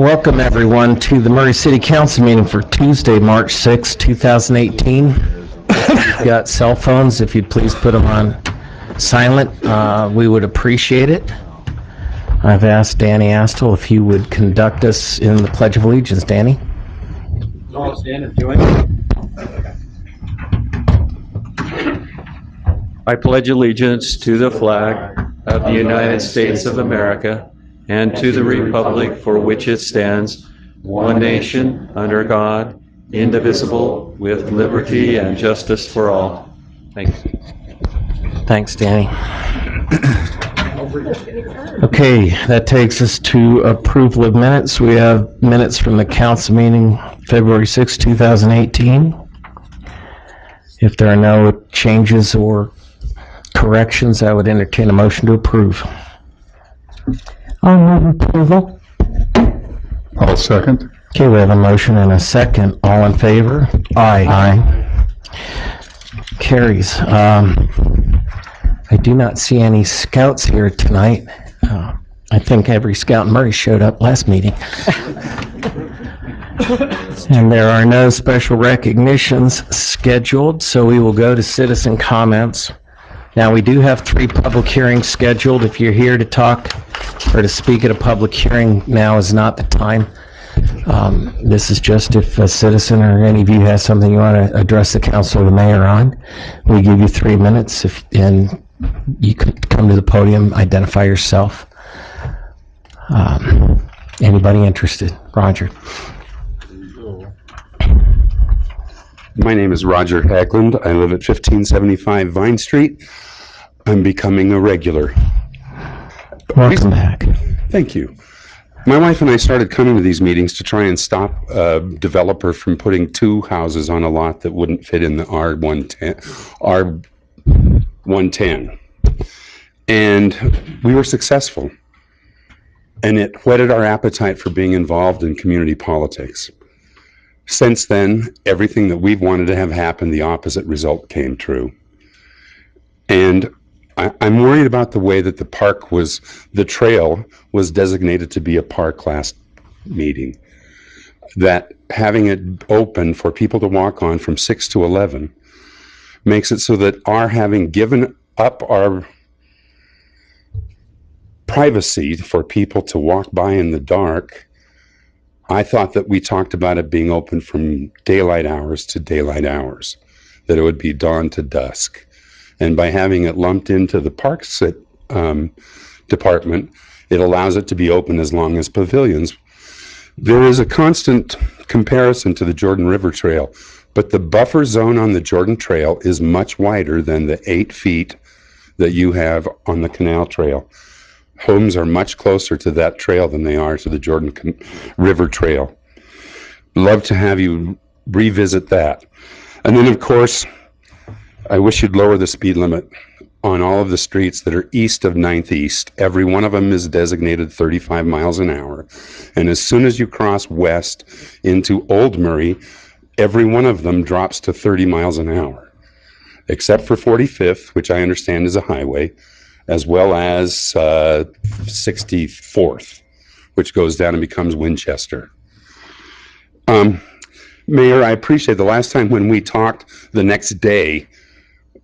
Welcome everyone to the Murray City Council meeting for Tuesday, March 6, 2018. You've got cell phones, if you'd please put them on silent, we would appreciate it. I've asked Danny Astle if he would conduct us in the Pledge of Allegiance. Danny? I'll stand and join. I pledge allegiance to the flag of the United States of America and to the republic for which it stands, one nation, under God, indivisible, with liberty and justice for all. Thanks. Thanks, Danny. Okay, that takes us to approval of minutes. We have minutes from the council meeting February 6, 2018. If there are no changes or corrections, I would entertain a motion to approve. I'll move approval. I'll second. Okay, we have a motion and a second. All in favor? Aye. Aye. Carries. I do not see any scouts here tonight. I think every scout in Murray showed up last meeting. And there are no special recognitions scheduled, so we will go to citizen comments. Now, we do have 3 public hearings scheduled. If you're here to talk or to speak at a public hearing, now is not the time. This is just if a citizen or any of you has something you want to address the council or the mayor on. We give you 3 minutes, and you can come to the podium, identify yourself. Anybody interested? Roger. My name is Roger Haglund. I live at 1575 Vine Street. I'm becoming a regular. Welcome back. Thank you. My wife and I started coming to these meetings to try and stop a developer from putting 2 houses on a lot that wouldn't fit in the R110. And we were successful. And it whetted our appetite for being involved in community politics. Since then, everything that we've wanted to have happen, the opposite result came true. And I'm worried about the way that the trail was designated to be a park last meeting. That having it open for people to walk on from 6 to 11 makes it so that our having given up our privacy for people to walk by in the dark, I thought that we talked about it being open from daylight hours to daylight hours, that it would be dawn to dusk. And by having it lumped into the parks department, it allows it to be open as long as pavilions. There is a constant comparison to the Jordan River Trail, but the buffer zone on the Jordan Trail is much wider than the 8 feet that you have on the Canal Trail. Homes are much closer to that trail than they are to the Jordan River Trail. Love to have you revisit that. And then, of course, I wish you'd lower the speed limit on all of the streets that are east of 9th East. Every one of them is designated 35 miles an hour. And as soon as you cross west into Old Murray, every one of them drops to 30 miles an hour, except for 45th, which I understand is a highway, as well as 64th, which goes down and becomes Winchester. Mayor, I appreciate the last time when we talked, the next day,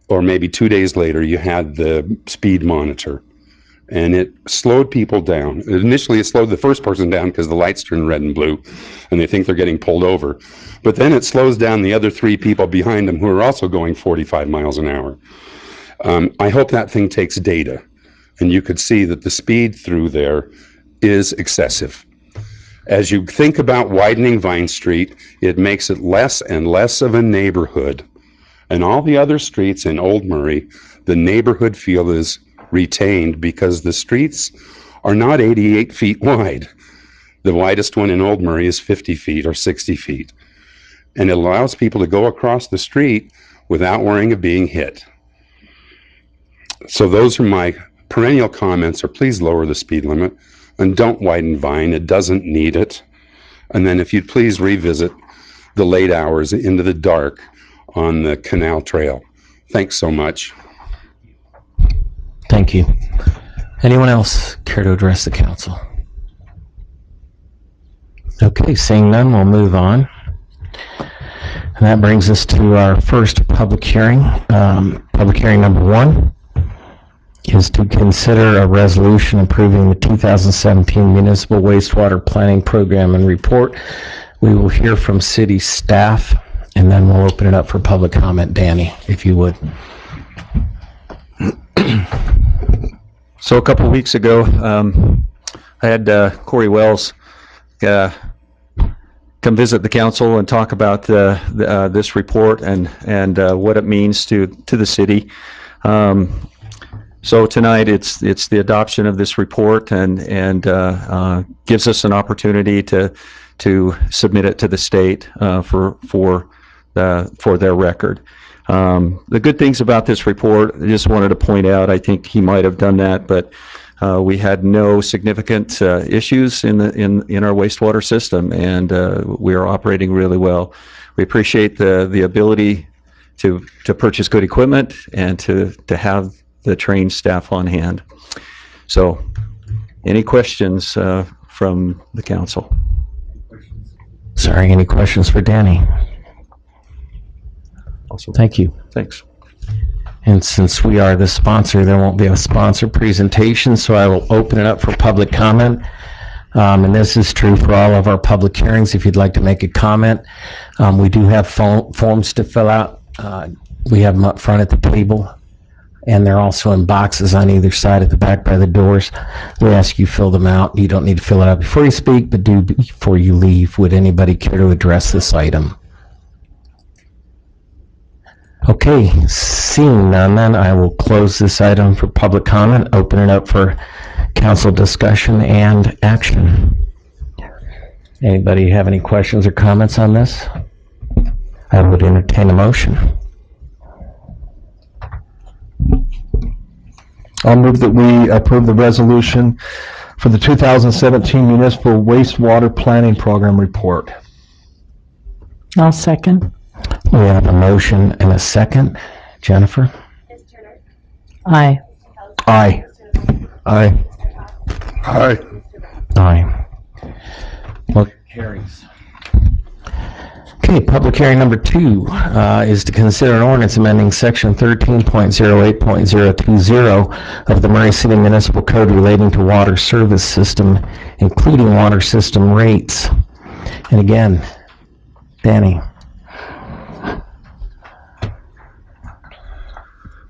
or maybe 2 days later, you had the speed monitor, and it slowed people down. Initially, it slowed the first person down because the lights turn red and blue, and they think they're getting pulled over. But then it slows down the other 3 people behind them who are also going 45 miles an hour. I hope that thing takes data, and you could see that the speed through there is excessive. As you think about widening Vine Street, it makes it less and less of a neighborhood. And all the other streets in Old Murray, the neighborhood feel is retained because the streets are not 88 feet wide. The widest one in Old Murray is 50 feet or 60 feet. And it allows people to go across the street without worrying of being hit. So those are my perennial comments, are please lower the speed limit and don't widen Vine. It doesn't need it. And then if you'd please revisit the late hours into the dark on the Canal Trail. Thanks so much. Thank you. Anyone else care to address the council? Okay, seeing none, we'll move on. And that brings us to our first public hearing. Public hearing number 1 is to consider a resolution approving the 2017 Municipal Wastewater Planning Program and Report. We will hear from city staff, and then we'll open it up for public comment. Danny, if you would. So a couple of weeks ago, I had Corey Wells come visit the council and talk about this report and what it means to the city. So tonight it's the adoption of this report and gives us an opportunity to submit it to the state for their record. The good things about this report, I just wanted to point out, I think he might have done that, but we had no significant issues in our wastewater system, and we are operating really well. We appreciate the ability to purchase good equipment and to have the trained staff on hand. So, any questions from the council? Sorry, any questions for Danny? Also, Thank you. thanks. And since we are the sponsor, there won't be a sponsor presentation, so I will open it up for public comment. And this is true for all of our public hearings. If you'd like to make a comment, we do have forms to fill out. We have them up front at the table, and they're also in boxes on either side at the back by the doors. We ask you fill them out. You don't need to fill it out before you speak, but do before you leave. Would anybody care to address this item? Okay, seeing none, then I will close this item for public comment, open it up for council discussion and action. Anybody have any questions or comments on this? I would entertain a motion. I'll move that we approve the resolution for the 2017 Municipal Wastewater Planning Program Report. I'll second. We have a motion and a second. Jennifer? Aye. Aye. Aye. Aye. Aye. Well, carries. Okay, public hearing number 2 is to consider an ordinance amending section 13.08.020 of the Murray City Municipal Code relating to water service system, including water system rates. And again, Danny.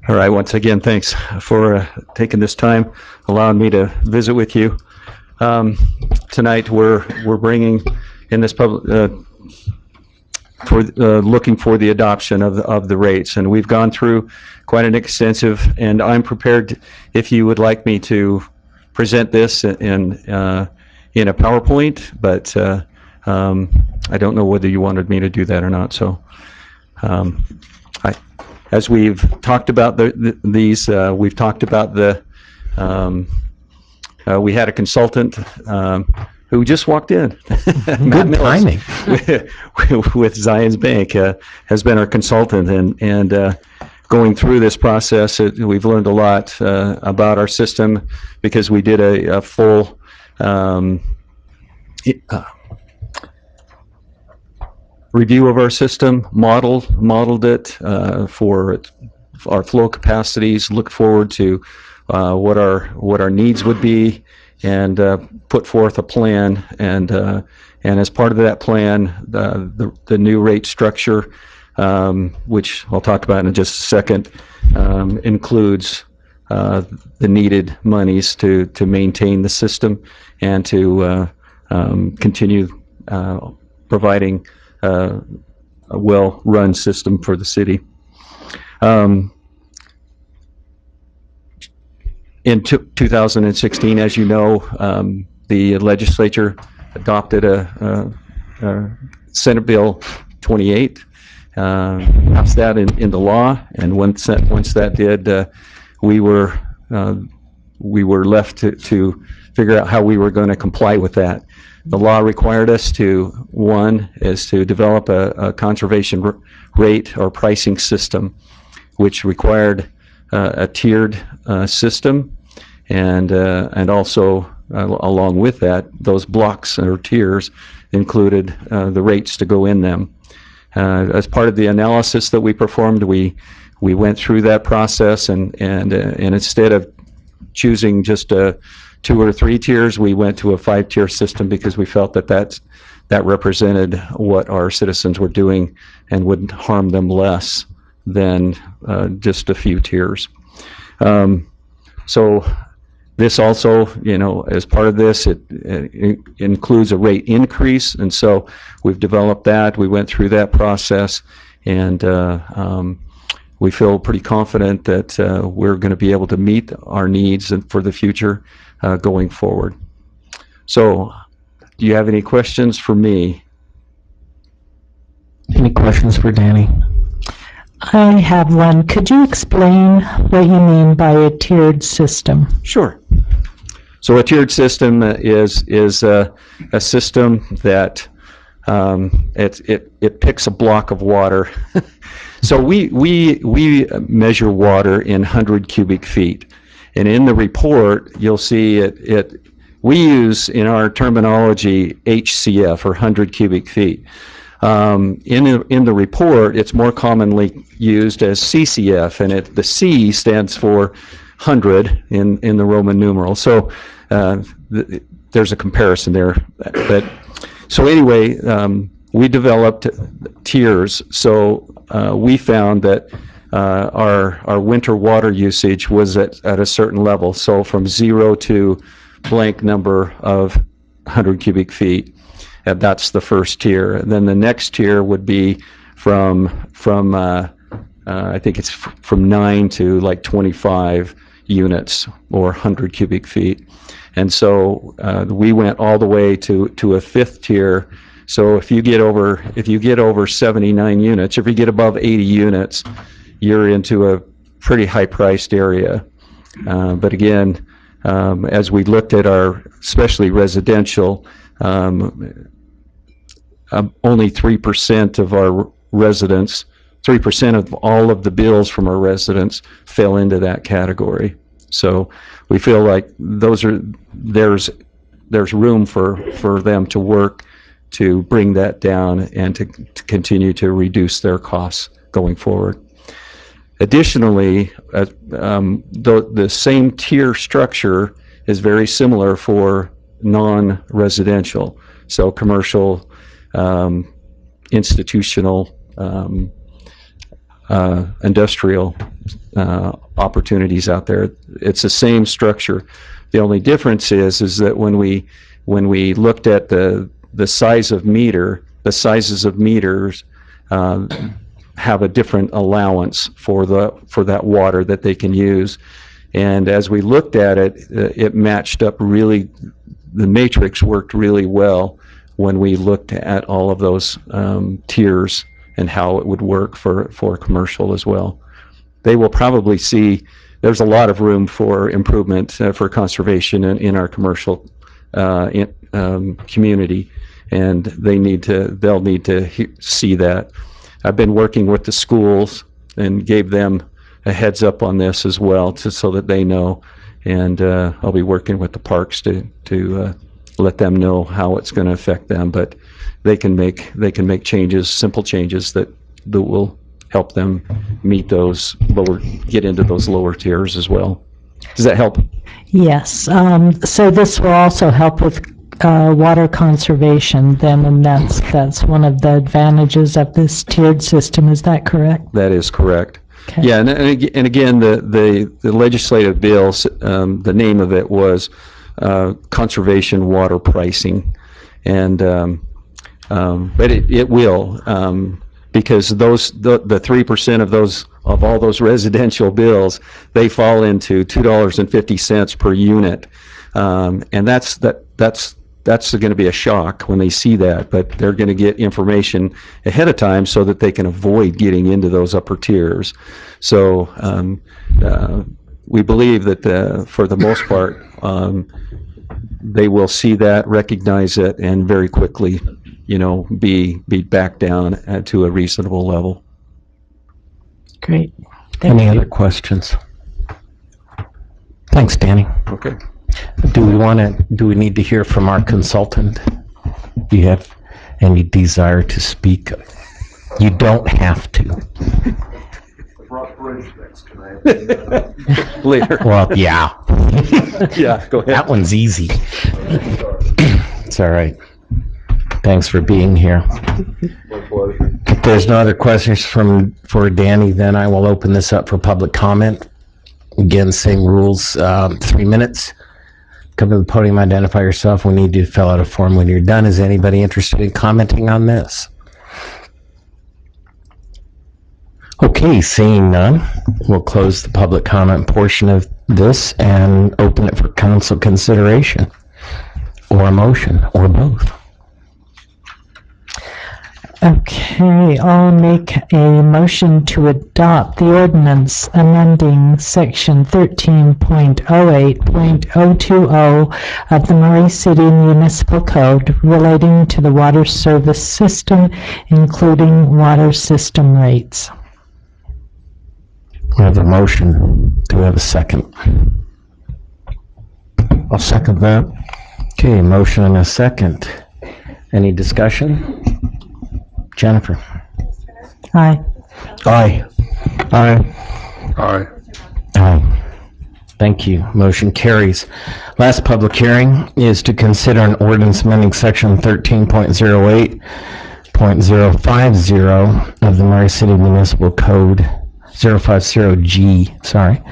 All right, once again, thanks for taking this time, allowing me to visit with you. Tonight, we're bringing in this public looking for the adoption of the rates, and we've gone through quite an extensive. And I'm prepared, if you would like me to present this in a PowerPoint, but I don't know whether you wanted me to do that or not. So. As we've talked about these, we've talked about we had a consultant who just walked in. Good timing. with Zions Bank has been our consultant, and going through this process, we've learned a lot about our system because we did a full review of our system, modeled it for our flow capacities, looked forward to what our needs would be, and put forth a plan. And as part of that plan, the new rate structure, which I'll talk about in just a second, includes the needed monies to maintain the system and to continue providing a well-run system for the city. In 2016, as you know, the legislature adopted a Senate Bill 28, passed that into law, and once that did, we were left to figure out how we were going to comply with that. The law required us to, one, is to develop a conservation rate or pricing system, which required a tiered system, and also along with that, those blocks or tiers included the rates to go in them. As part of the analysis that we performed, we went through that process, and instead of choosing just 2 or 3 tiers, we went to a 5-tier system because we felt that represented what our citizens were doing and would harm them less than just a few tiers. So this also, as part of this, it includes a rate increase, and so we've developed that. We went through that process, and we feel pretty confident that we're going to be able to meet our needs for the future going forward. So, do you have any questions for me? Any questions for Danny? I have one. Could you explain what you mean by a tiered system? Sure. So a tiered system is a system that it picks a block of water. So we measure water in 100 cubic feet, and in the report you'll see we use, in our terminology, HCF, or 100 cubic feet. In the report, it's more commonly used as CCF, and the C stands for 100 in the Roman numeral. So there's a comparison there. So anyway, we developed tiers. So we found that our winter water usage was at a certain level. So from 0 to blank number of 100 cubic feet. And that's the first tier. And then the next tier would be from I think it's from 9 to like 25 units or 100 cubic feet. And so we went all the way to a 5th tier. So if you get over 79 units, if you get above 80 units, you're into a pretty high-priced area. But again, as we looked at our, especially residential, only 3% of our residents, 3% of all of the bills from our residents fell into that category. So we feel like there's room for them to work to bring that down and to continue to reduce their costs going forward. Additionally, the same tier structure is very similar for non-residential, so commercial, institutional, industrial opportunities out there. It's the same structure. The only difference is that when we looked at the size of meter, the sizes of meters have a different allowance for that water that they can use. And as we looked at it, it matched up really. The matrix worked really well when we looked at all of those tiers and how it would work for commercial as well. They will probably see there's a lot of room for improvement for conservation in our commercial community, and they'll need to see that. I've been working with the schools and gave them a heads up on this as well, so that they know, and I'll be working with the parks to let them know how it's going to affect them. But they can make changes, simple changes that will help them meet get into those lower tiers as well. Does that help? Yes. So this will also help with water conservation then, and that's one of the advantages of this tiered system. Is that correct? That is correct. Okay. Yeah, and again, the legislative bill, the name of it was conservation water pricing, and but it will, because the 3% of all those residential bills, they fall into $2.50 per unit, and that's going to be a shock when they see that. But they're going to get information ahead of time so that they can avoid getting into those upper tiers. So we believe that for the most part, they will see that, recognize it, and very quickly, be back down to a reasonable level. Great. Any other questions? Thanks, Danny. Okay. Do we need to hear from our consultant? Do you have any desire to speak? You don't have to. Later. Well, yeah. Yeah, go ahead. That one's easy. It's all right. Thanks for being here. If there's no other questions for Danny, then I will open this up for public comment. Again, same rules, 3 minutes. Come to the podium, identify yourself. We need you to fill out a form when you're done. Is anybody interested in commenting on this? Okay, seeing none, we'll close the public comment portion of this and open it for council consideration, or a motion, or both. Okay, I'll make a motion to adopt the ordinance amending section 13.08.020 of the Murray City Municipal Code relating to the water service system, including water system rates. We have a motion. Do we have a second? I'll second that. Okay, motion and a second. Any discussion? Jennifer? Aye. Aye. Aye. Aye. Aye. Thank you. Motion carries. Last public hearing is to consider an ordinance amending section 13.08.050 of the Murray City Municipal Code, 050G,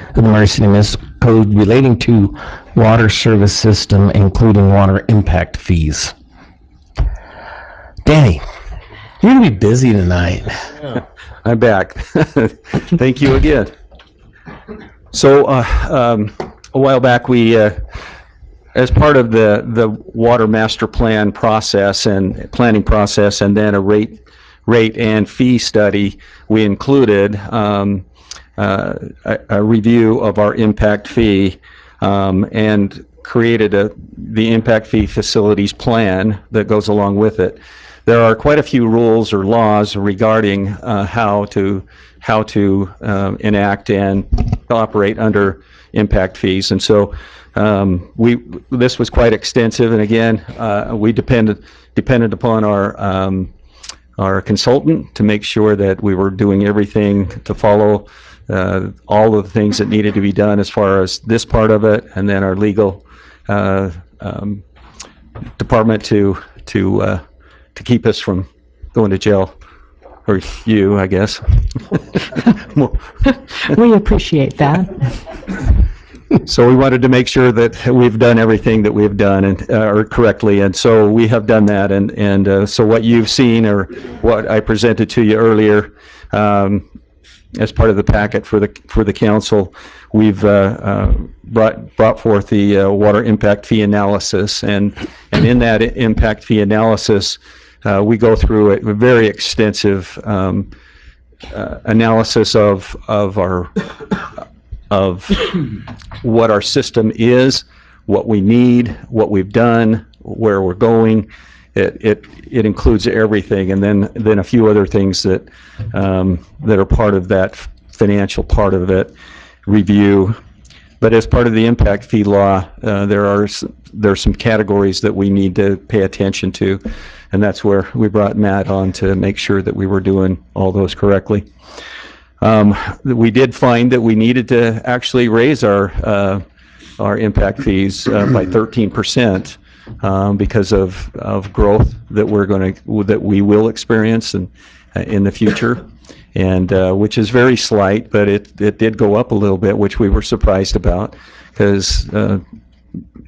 of the Murray City Municipal Code relating to water service system, including water impact fees. Danny, you're going to be busy tonight. I'm back. Thank you again. So a while back, we, as part of the water master plan process and planning process, and then a rate and fee study, we included a review of our impact fee and created the impact fee facilities plan that goes along with it. There are quite a few rules or laws regarding how to enact and operate under impact fees, and so this was quite extensive. And again, we depended upon our consultant to make sure that we were doing everything to follow all of the things that needed to be done as far as this part of it, and then our legal department to keep us from going to jail, or you, I guess. We appreciate that. So we wanted to make sure that we've done everything that we've done and or correctly, and so we have done that. And so what you've seen, or what I presented to you earlier, as part of the packet for the council, we've brought forth the water impact fee analysis, and in that impact fee analysis, we go through a very extensive analysis of what our system is, what we need, what we've done, where we're going. It includes everything, and then a few other things that are part of that financial part of it review. But as part of the impact fee law, there are some categories that we need to pay attention to, and that's where we brought Matt on to make sure that we were doing all those correctly. We did find that we needed to actually raise our impact fees by 13%. Because of growth that we will experience in the future, and which is very slight, but it did go up a little bit, which we were surprised about, because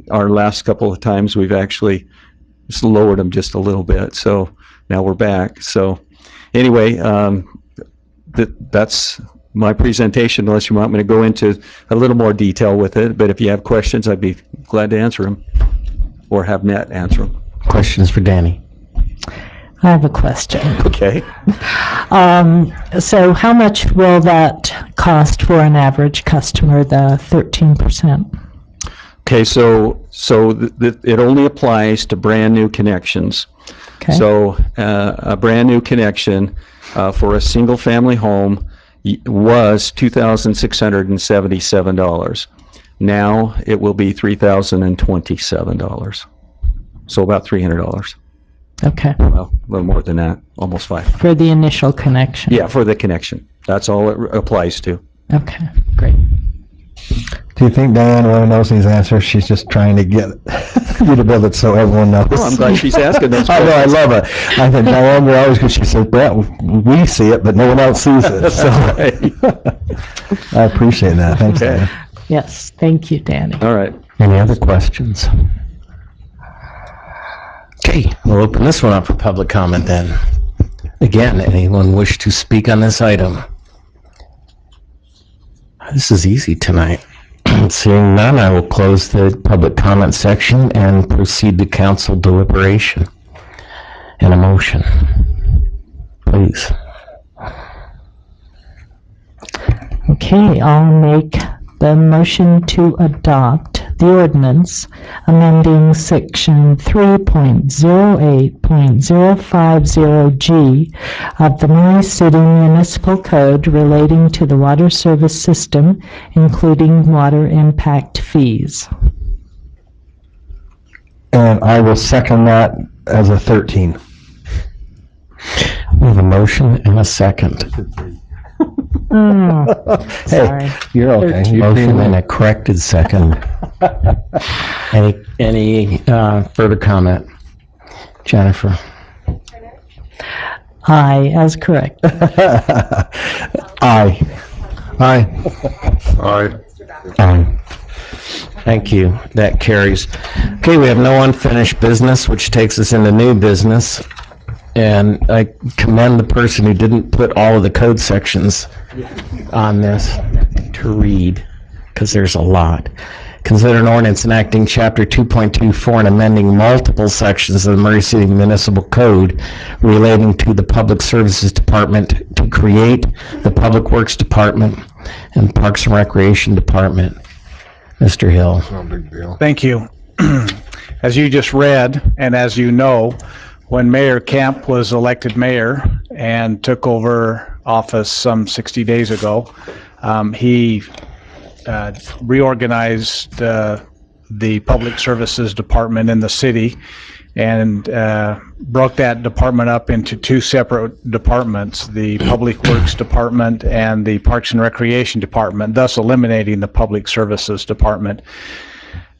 our last couple of times we've actually just lowered them just a little bit. So now we're back. So anyway, that's my presentation, unless you want me to go into a little more detail with it. But if you have questions, I'd be glad to answer them, or have Matt answer them. Questions for Danny? I have a question. Okay. So how much will that cost for an average customer, the 13%? Okay, so it only applies to brand new connections. Okay. So a brand new connection for a single family home was $2,677. Now it will be $3,027. So about $300. Okay, Well, a little more than that, almost 5. for the initial connection. Yeah, for the connection. That's all it applies to. Okay, great. Do you think Diane really knows these answers? She's just trying to get you to build it so everyone knows. Well, I'm glad she's asking those I know, I questions. love it. I think Diane, we're always good. She said, Brett, we see it, but no one else sees it. So I appreciate that. Thanks, Okay. Diane. Yes, thank you, Danny. All right. Any other questions? Okay, we'll open this one up for public comment then. Again, anyone wish to speak on this item? This is easy tonight. Seeing none, I will close the public comment section and proceed to council deliberation. And a motion. Please. Okay, I'll make the motion to adopt the ordinance amending section 3.08.050G of the Murray City Municipal Code relating to the water service system, including water impact fees. And I will second that as a 13. We have a motion and a second. Oh, sorry. Hey, you're okay. You Motion and a corrected second. Any further comment? Jennifer? Aye, as correct. Aye. Aye. Aye. Thank you. That carries. Okay, we have no unfinished business, which takes us into new business. And I commend the person who didn't put all of the code sections on this to read, because there's a lot. Consider an ordinance enacting Chapter 2.24 and amending multiple sections of the Murray City Municipal Code relating to the Public Services Department to create the Public Works Department and Parks and Recreation Department. Mr. Hill. Thank you. As you just read, and as you know, when Mayor Camp was elected mayor and took over office some 60 days ago, he reorganized the Public Services Department in the city and broke that department up into 2 separate departments, the Public Works Department and the Parks and Recreation Department, thus eliminating the Public Services Department.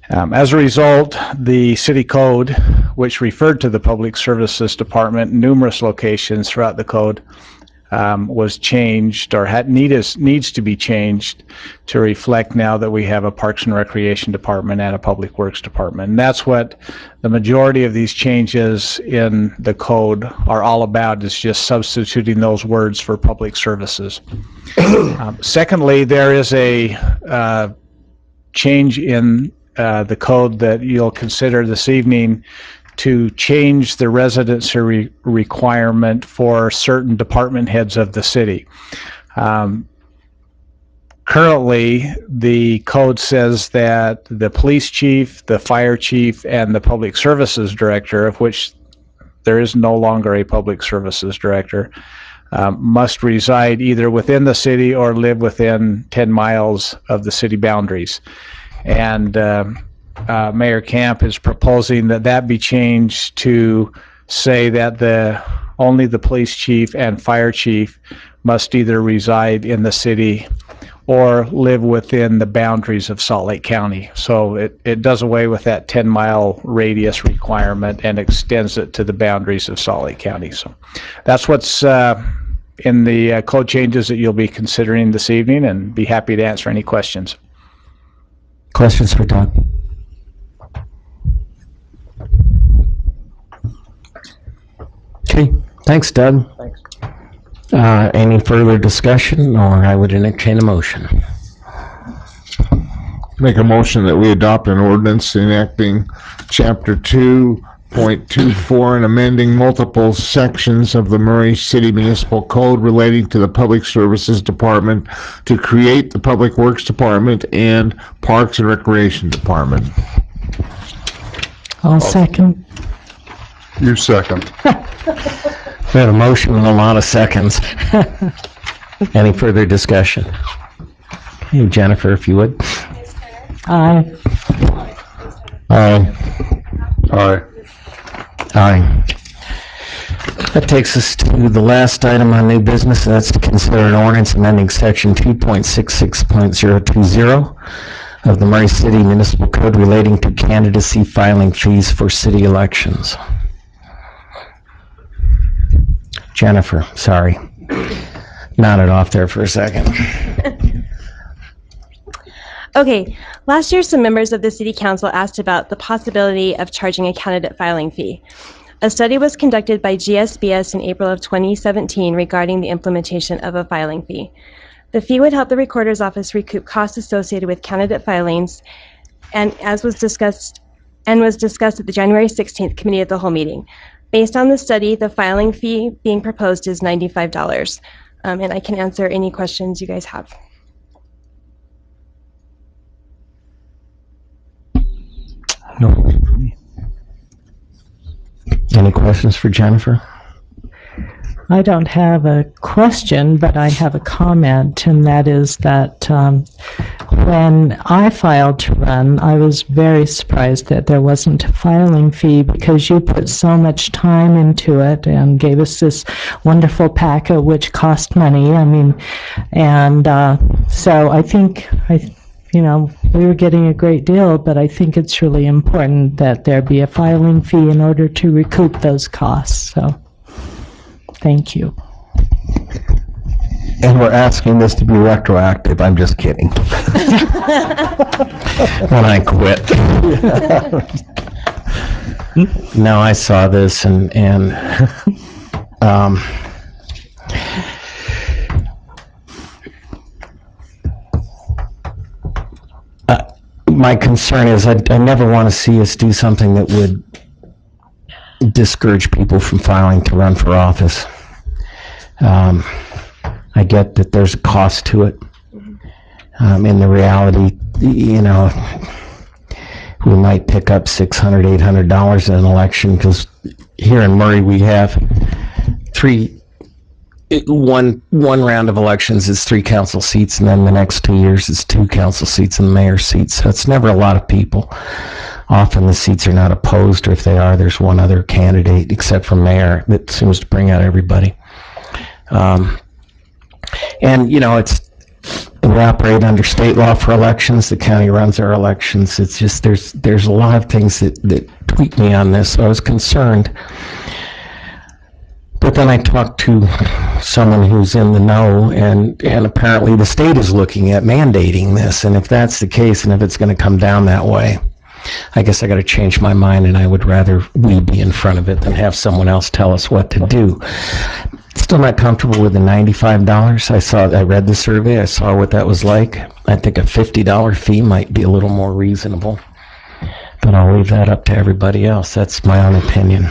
As a result, the city code, which referred to the Public Services Department in numerous locations throughout the code, was changed or needs to be changed to reflect now that we have a Parks and Recreation Department and a Public Works Department. And that's what the majority of these changes in the code are all about, is just substituting those words for public services. Secondly, there is a change in the code that you'll consider this evening to change the residency requirement for certain department heads of the city. Currently, the code says that the police chief, the fire chief, and the public services director, of which there is no longer a public services director, must reside either within the city or live within 10 miles of the city boundaries. And Mayor Camp is proposing that that be changed to say that only the police chief and fire chief must either reside in the city or live within the boundaries of Salt Lake County. So it does away with that 10-mile radius requirement and extends it to the boundaries of Salt Lake County. So that's what's in the code changes that you'll be considering this evening, and be happy to answer any questions. Questions for Doug? Okay, thanks, Doug. Thanks. Any further discussion, or I would entertain a motion? Make a motion that we adopt an ordinance enacting Chapter 2.24 and amending multiple sections of the Murray City Municipal Code relating to the Public Services Department to create the Public Works Department and Parks and Recreation Department. I'll second. You second. We have a motion and a lot of seconds. Any further discussion? Hey, Jennifer, if you would. Aye. Aye. Aye. Aye. That takes us to the last item on new business, and that's to consider an ordinance amending section 2.66.020 of the Murray City Municipal Code relating to candidacy filing fees for city elections. Jennifer, sorry. Nodded off there for a second. Okay, last year some members of the City Council asked about the possibility of charging a candidate filing fee. A study was conducted by GSBS in April of 2017 regarding the implementation of a filing fee. The fee would help the Recorder's Office recoup costs associated with candidate filings, and was discussed at the January 16th Committee of the Whole meeting. Based on the study, the filing fee being proposed is $95, and I can answer any questions you guys have. No. Any questions for Jennifer? I don't have a question, but I have a comment, and that is that when I filed to run, I was very surprised that there wasn't a filing fee because you put so much time into it and gave us this wonderful packet which cost money. I mean, and so I think we were getting a great deal, but I think it's really important that there be a filing fee in order to recoup those costs. So, thank you. And we're asking this to be retroactive. I'm just kidding. When I quit. No, I saw this and my concern is I never want to see us do something that would discourage people from filing to run for office. I get that there's a cost to it. In the reality, we might pick up $600, $800 in an election because here in Murray we have one round of elections is 3 council seats, and then the next 2 years is 2 council seats and the mayor's seats. So it's never a lot of people. Often the seats are not opposed, or if they are, there's one other candidate except for mayor that seems to bring out everybody. We operate under state law for elections. The county runs our elections. It's just there's a lot of things that tweak me on this. So I was concerned. But then I talked to someone who's in the know, and apparently the state is looking at mandating this. And if that's the case, and if it's going to come down that way, I guess I got to change my mind, and I would rather we be in front of it than have someone else tell us what to do. Still not comfortable with the $95. I read the survey. I saw what that was like. I think a $50 fee might be a little more reasonable. But I'll leave that up to everybody else. That's my own opinion.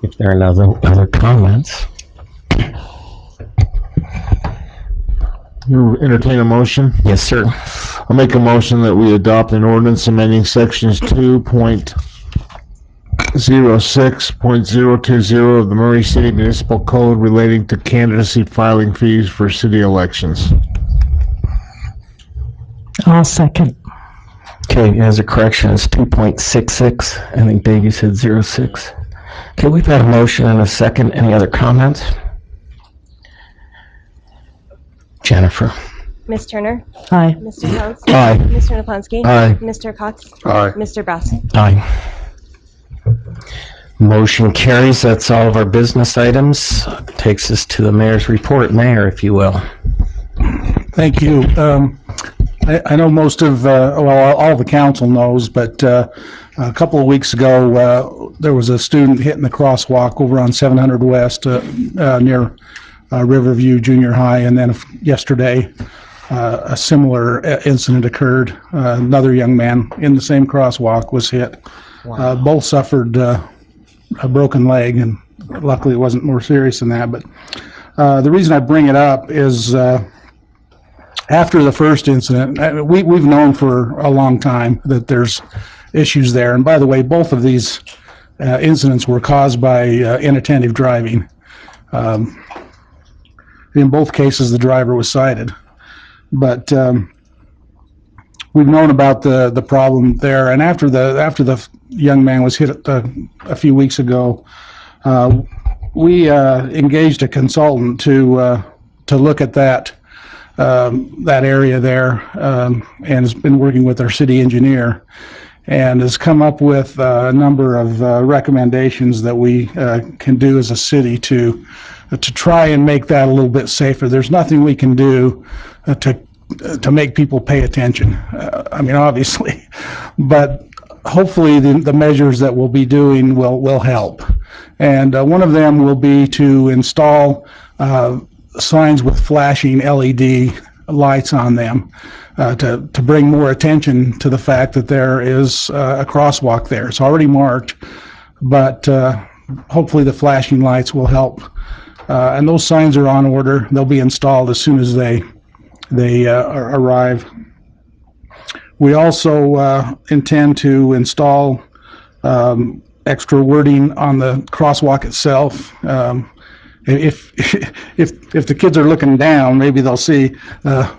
If there are no other comments. You entertain a motion? Yes, sir. I'll make a motion that we adopt an ordinance amending sections 2.06.020 of the Murray City Municipal Code relating to candidacy filing fees for city elections. I'll second. Okay, as a correction, it's 2.66. I think Davey said 06. Okay, we've had a motion and a second. Any other comments? Jennifer. Ms. Turner? Aye. Mr. Jones? Aye. Mr. Naplonsky? Aye. Mr. Cox? Aye. Mr. Brass? Aye. Motion carries. That's all of our business items. Takes us to the mayor's report. Mayor, if you will. Thank you. I know most of, all the council knows, but a couple of weeks ago, there was a student hitting the crosswalk over on 700 West near Riverview Junior High, and then yesterday, a similar incident occurred. Another young man in the same crosswalk was hit. Wow. Both suffered a broken leg, and luckily it wasn't more serious than that. But the reason I bring it up is after the first incident, we've known for a long time that there's issues there. And by the way, both of these incidents were caused by inattentive driving. In both cases, the driver was cited. but we've known about the problem there. And after the young man was hit a few weeks ago, we engaged a consultant to look at that area there, and has been working with our city engineer, and has come up with a number of recommendations that we can do as a city to try and make that a little bit safer. There's nothing we can do to make people pay attention. I mean, obviously, but hopefully the measures that we'll be doing will help. And one of them will be to install signs with flashing LED lights on them to bring more attention to the fact that there is a crosswalk there. It's already marked, but hopefully the flashing lights will help. And those signs are on order. They'll be installed as soon as they arrive. We also intend to install extra wording on the crosswalk itself. If the kids are looking down, maybe they'll see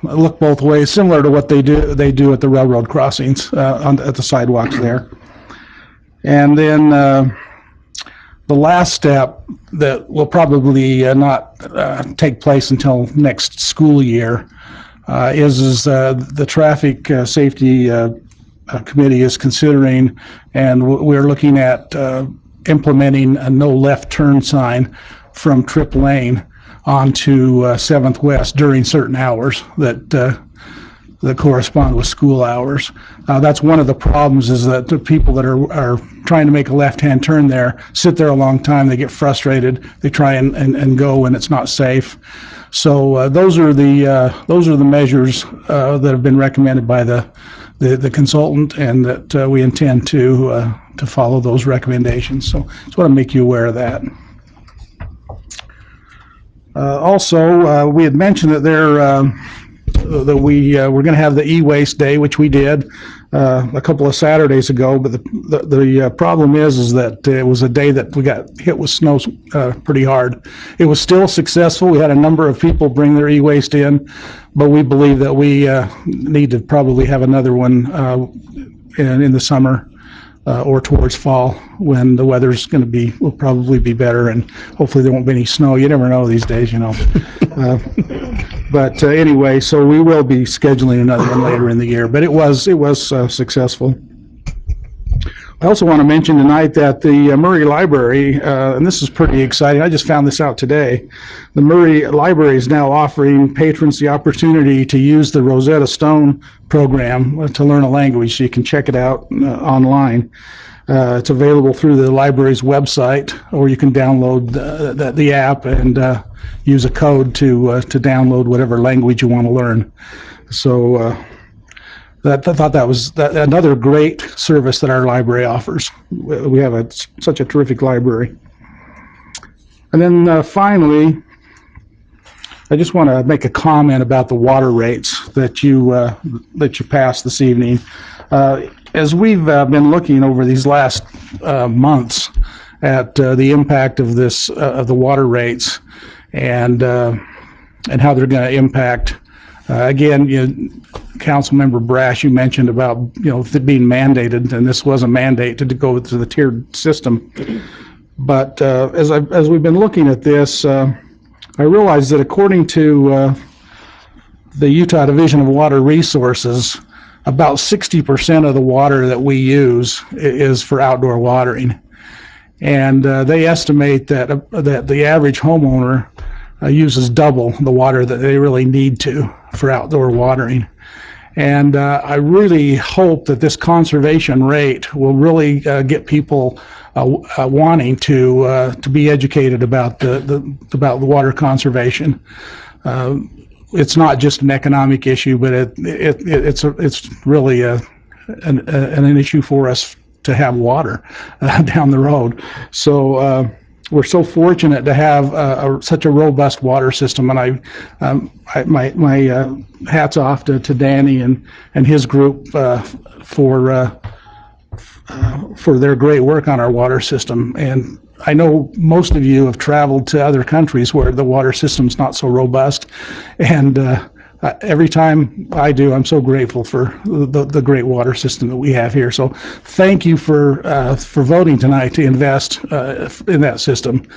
look both ways, similar to what they do at the railroad crossings at the sidewalks there. And then the last step that will probably not take place until next school year is the traffic safety committee is considering, and we're looking at implementing a no left turn sign from Tripp Lane onto 7th West during certain hours that correspond with school hours. That's one of the problems, is that the people that are trying to make a left-hand turn there sit there a long time. They get frustrated. They try and go, and it's not safe. So those are the measures that have been recommended by the consultant, and that we intend to follow those recommendations. So just want to make you aware of that. Also, we had mentioned that that we were going to have the e-waste day, which we did a couple of Saturdays ago. But the problem is that it was a day that we got hit with snow pretty hard. It was still successful. We had a number of people bring their e-waste in, but we believe that we need to probably have another one in the summer or towards fall, when the weather's will probably be better, and hopefully there won't be any snow. You never know these days, you know. But anyway, so we will be scheduling another one later in the year. But it was successful. I also want to mention tonight that the Murray Library, and this is pretty exciting, I just found this out today, the Murray Library is now offering patrons the opportunity to use the Rosetta Stone program to learn a language. So you can check it out online. It's available through the library's website, or you can download the app and use a code to download whatever language you want to learn. So I thought that was another great service that our library offers. We have such a terrific library. And then finally, I just want to make a comment about the water rates that you passed this evening. As we've been looking over these last months at the impact of the water rates and how they're going to impact. Again, Councilmember Brash, you mentioned about it being mandated, and this was a mandate to go to the tiered system. But as we've been looking at this, I realized that according to the Utah Division of Water Resources, about 60% of the water that we use is for outdoor watering, and they estimate that the average homeowner uses double the water that they really need to for outdoor watering. And I really hope that this conservation rate will really get people wanting to be educated about the water conservation. It's not just an economic issue, but it's really an issue for us to have water down the road. So we're so fortunate to have such a robust water system, and my hats off to Danny and his group for their great work on our water system. And I know most of you have traveled to other countries where the water system's not so robust, and every time I do, I'm so grateful for the great water system that we have here. So thank you for voting tonight to invest in that system.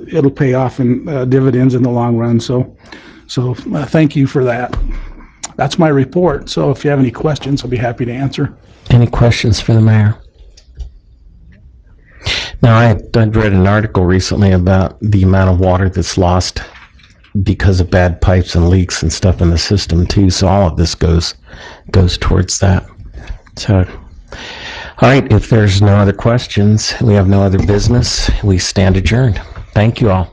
It'll pay off in dividends in the long run. So thank you for that. That's my report. So if you have any questions, I'll be happy to answer. Any questions for the mayor? Now, I'd read an article recently about the amount of water that's lost because of bad pipes and leaks and stuff in the system too. So all of this goes towards that. So, all right, if there's no other questions, we have no other business, we stand adjourned. Thank you all.